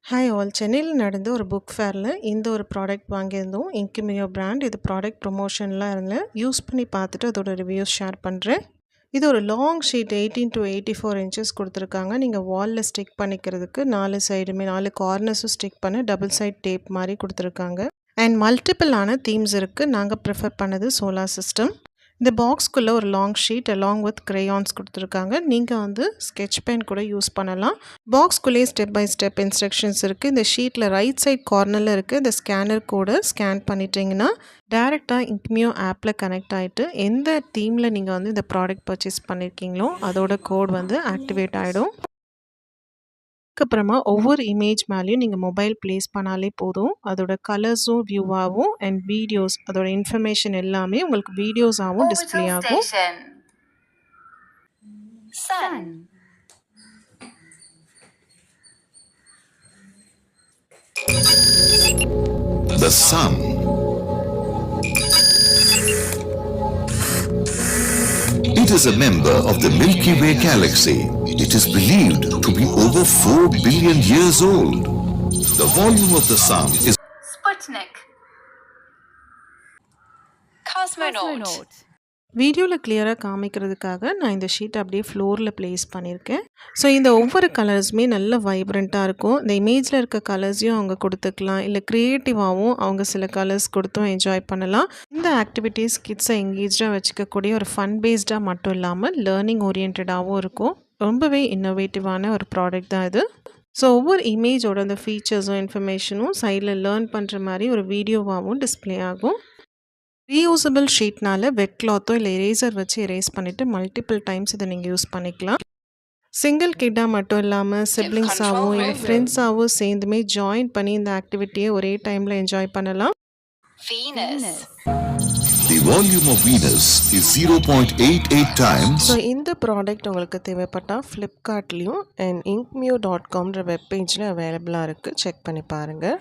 Hi all, சென்னையில் நடந்த ஒரு புக் ஃபேரில் இந்த ஒரு ப்ராடக்ட் வாங்கியிருந்தோம். இன்குமியோ பிராண்ட். இது ப்ராடக்ட் ப்ரொமோஷன்லாம் இருந்தேன். யூஸ் பண்ணி பார்த்துட்டு அதோட ரிவ்யூஸ் ஷேர் பண்ணுறேன். இது ஒரு லாங் ஷீட் 18 to 84 இன்ச்சஸ் கொடுத்துருக்காங்க. நீங்கள் வாலில் ஸ்டிக் பண்ணிக்கிறதுக்கு 4 சைடுமே 4 கார்னர்ஸும் ஸ்டிக் பண்ண டபுள் சைட் டேப் மாதிரி கொடுத்துருக்காங்க. அண்ட் மல்டிபிளான தீம்ஸ் இருக்குது. நாங்கள் ப்ரிஃபர் பண்ணது சோலார் சிஸ்டம். இந்த பாக்ஸ்க்குள்ளே ஒரு long sheet along with crayons கொடுத்துருக்காங்க. நீங்கள் ஸ்கெட்ச் பென் கூட யூஸ் பண்ணலாம். பாக்ஸ்குள்ளேயே ஸ்டெப் பை ஸ்டெப் இன்ஸ்ட்ரக்ஷன்ஸ் இருக்குது. இந்த ஷீட்டில் ரைட் சைட் கார்னரில் இருக்குது. இந்த ஸ்கேனர் கோடை ஸ்கேன் பண்ணிட்டீங்கன்னா டேரெக்டாக இன்குமியோ ஆப்பில் கனெக்ட் ஆகிட்டு எந்த தீமில் நீங்கள் இந்த ப்ராடக்ட் பர்ச்சேஸ் பண்ணியிருக்கீங்களோ அதோட கோட் ஆக்டிவேட் ஆகிடும். அதுக்கப்புறமா ஒவ்வொரு இமேஜ் மேலேயும் நீங்கள் மொபைல் ப்ளேஸ் பண்ணாலே போதும். அதோட கலர்ஸும் வியூவாகவும் அண்ட் வீடியோஸ் அதோட இன்ஃபர்மேஷன் எல்லாமே உங்களுக்கு வீடியோஸாகவும் டிஸ்பிளே ஆகும். The sun. It is a member of the Milky Way galaxy. It is believed to be over 4 billion years old. The volume of the sun is Sputnik. Cosmonaut. வீடியோவில் கிளியராக காமிக்கிறதுக்காக நான் இந்த sheet அப்படியே ஃப்ளோரில் ப்ளேஸ் பண்ணியிருக்கேன். So இந்த ஒவ்வொரு கலர்ஸுமே நல்ல வைப்ரண்ட்டாக இருக்கும். இந்த இமேஜில் இருக்க கலர்ஸையும் அவங்க கொடுத்துக்கலாம், இல்லை க்ரியேட்டிவாகவும் அவங்க சில கலர்ஸ் கொடுத்தும் என்ஜாய் பண்ணலாம். இந்த ஆக்டிவிட்டீஸ் கிட்ஸை எங்கேஜாக வச்சுக்கக்கூடிய ஒரு ஃபன் பேஸ்டாக மட்டும் இல்லாமல் லேர்னிங் ஓரியன்டாகவும் இருக்கும். ரொம்பவே இன்னோவேட்டிவான ஒரு ப்ராடக்ட் தான் இது. ஸோ ஒவ்வொரு இமேஜோட அந்த ஃபீச்சர்ஸும் இன்ஃபர்மேஷனும் சைடில் லேர்ன் பண்ணுற மாதிரி ஒரு வீடியோவாகவும் டிஸ்பிளே ஆகும். ரீயூசபிள் ஷீட்னால வெட் கிளாத்தோ இல்லை எரேசர் வச்சு எரேஸ் பண்ணிவிட்டு மல்டிபிள் டைம்ஸ் இதை நீங்கள் யூஸ் பண்ணிக்கலாம். சிங்கிள் கிட்டாக மட்டும் இல்லாமல் சிப்ளிங்ஸாகவும் இல்லை ஃப்ரெண்ட்ஸாகவும் சேர்ந்துமே ஜாயின் பண்ணி இந்த ஆக்டிவிட்டியை ஒரே டைமில் என்ஜாய் பண்ணலாம். the volume of Venus is 0.88 times. So இந்த ப்ராடக்ட் உங்களுக்கு தேவைப்பட்டால் ஃப்ளிப்கார்ட்லேயும் அண்ட் inkmio.com வெப்பேஜில் அவைலபிளாக இருக்குது. செக் பண்ணி பாருங்கள்.